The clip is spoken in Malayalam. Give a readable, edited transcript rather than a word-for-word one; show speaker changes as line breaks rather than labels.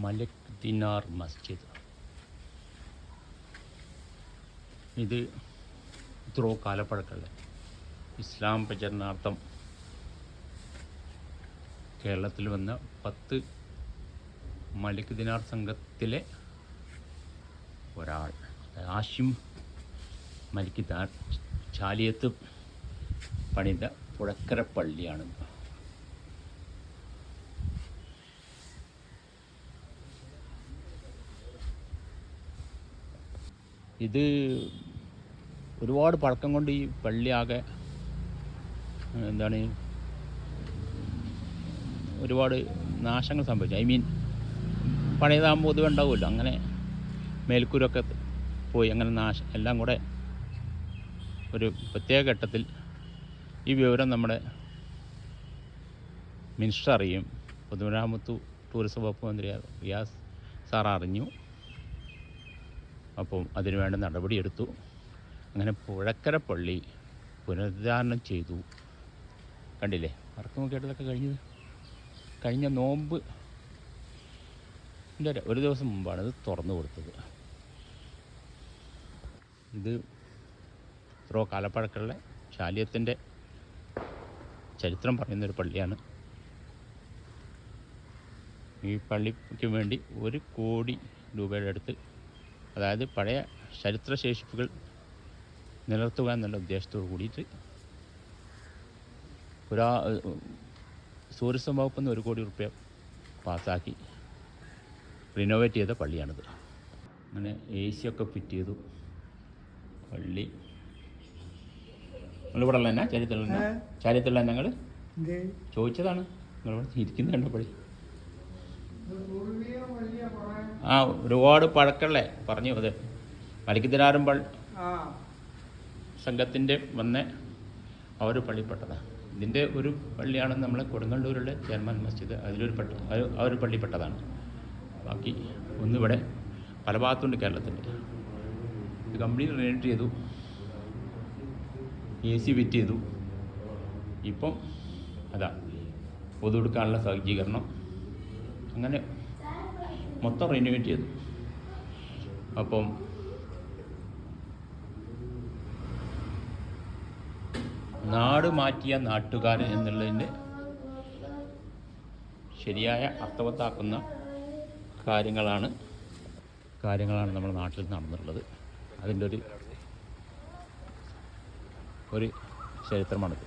മലിക് ദിനാർ മസ്ജിദ്. ഇത് ഇത്രയോ കാലപ്പഴക്കമുള്ള ഇസ്ലാം പ്രചരണാർത്ഥം കേരളത്തിൽ വന്ന 10 മലിക് ദിനാർ സംഘത്തിലെ ഒരാൾ ആഷിം മലിക് ദിനാർ ചാലിയത്ത് പണിത പുഴക്കര പള്ളിയാണ്. ഇത് ഒരുപാട് പഴക്കം കൊണ്ട് ഈ പള്ളി ആകെ ഒരുപാട് നാശങ്ങൾ സംഭവിച്ചു. പഴയതാകുമ്പോൾ പൊതുവെ ഉണ്ടാവുമല്ലോ, അങ്ങനെ മേൽക്കൂരൊക്കെ പോയി അങ്ങനെ എല്ലാം കൂടെ ഒരു പ്രത്യേക ഘട്ടത്തിൽ ഈ വിവരം നമ്മുടെ മിനിസ്റ്റർ അറിയും. പൊതുമരാമത്ത് ടൂറിസം വകുപ്പ് മന്ത്രി റിയാസ് സാർ അറിഞ്ഞു. അപ്പം അതിനുവേണ്ട നടപടിയെടുത്തു. അങ്ങനെ പുഴക്കര പള്ളി പുനരുദ്ധാരണം ചെയ്തു. കണ്ടില്ലേ, വടക്കം കേട്ടതൊക്കെ കഴിഞ്ഞ നോമ്പ് ഒരു ദിവസം മുമ്പാണ് ഇത് തുറന്നു കൊടുത്തത്. ഇത് ഇത്രയോ കാലപ്പഴക്കമുള്ള ശാലിയത്തിൻ്റെ ചരിത്രം പറയുന്നൊരു പള്ളിയാണ്. ഈ പള്ളിക്ക് വേണ്ടി 1 കോടി രൂപയുടെ അടുത്ത്, അതായത് പഴയ ചരിത്രശേഷിപ്പുകൾ നിലനിർത്തുക എന്നുള്ള ഉദ്ദേശത്തോട് കൂടിയിട്ട് ടൂറിസം വകുപ്പിൽ നിന്ന് 1 കോടി രൂപ പാസ്സാക്കി റിനോവേറ്റ് ചെയ്ത പള്ളിയാണിത്. അങ്ങനെ AC ഒക്കെ ഫിറ്റ് ചെയ്തു. പള്ളി നിങ്ങളിവിടെ ഉള്ള തന്നെ ചാരിയത്തുള്ള ഞങ്ങൾ ചോദിച്ചതാണ്. നിങ്ങളിവിടെ ഇരിക്കുന്നത് കണ്ടപ്പോഴേ ഒരുപാട് പഴക്കമുള്ള പറഞ്ഞു. അതെ, മലിക് ദിനാറും സംഘത്തിൻ്റെ ഒരു പള്ളിപ്പെട്ടതാണ്. ഇതിൻ്റെ ഒരു പള്ളിയാണ് നമ്മളെ കൊടുങ്ങല്ലൂരിലെ ചെയർമാൻ മസ്ജിദ്. ഒരു പള്ളിപ്പെട്ടതാണ്. ബാക്കി ഒന്നിവിടെ പല ഭാഗത്തുണ്ട് കേരളത്തിൻ്റെ. ഇത് കംപ്ലീറ്റ് റിനോവേറ്റ് ചെയ്തു, AC ഫിറ്റ് ചെയ്തു. ഇപ്പം പൊതുവെടുക്കാനുള്ള സജ്ജീകരണം അങ്ങനെ മൊത്തം റിനോവേറ്റ് ചെയ്തു. അപ്പം നാട് മാറ്റിയ നാട്ടുകാരൻ എന്നുള്ളതിൻ്റെ ശരിയായ അർത്ഥവത്താക്കുന്ന കാര്യങ്ങളാണ് നമ്മുടെ നാട്ടിൽ നടന്നിട്ടുള്ളത്. അതിൻ്റെ ഒരു ചരിത്രമാണിത്.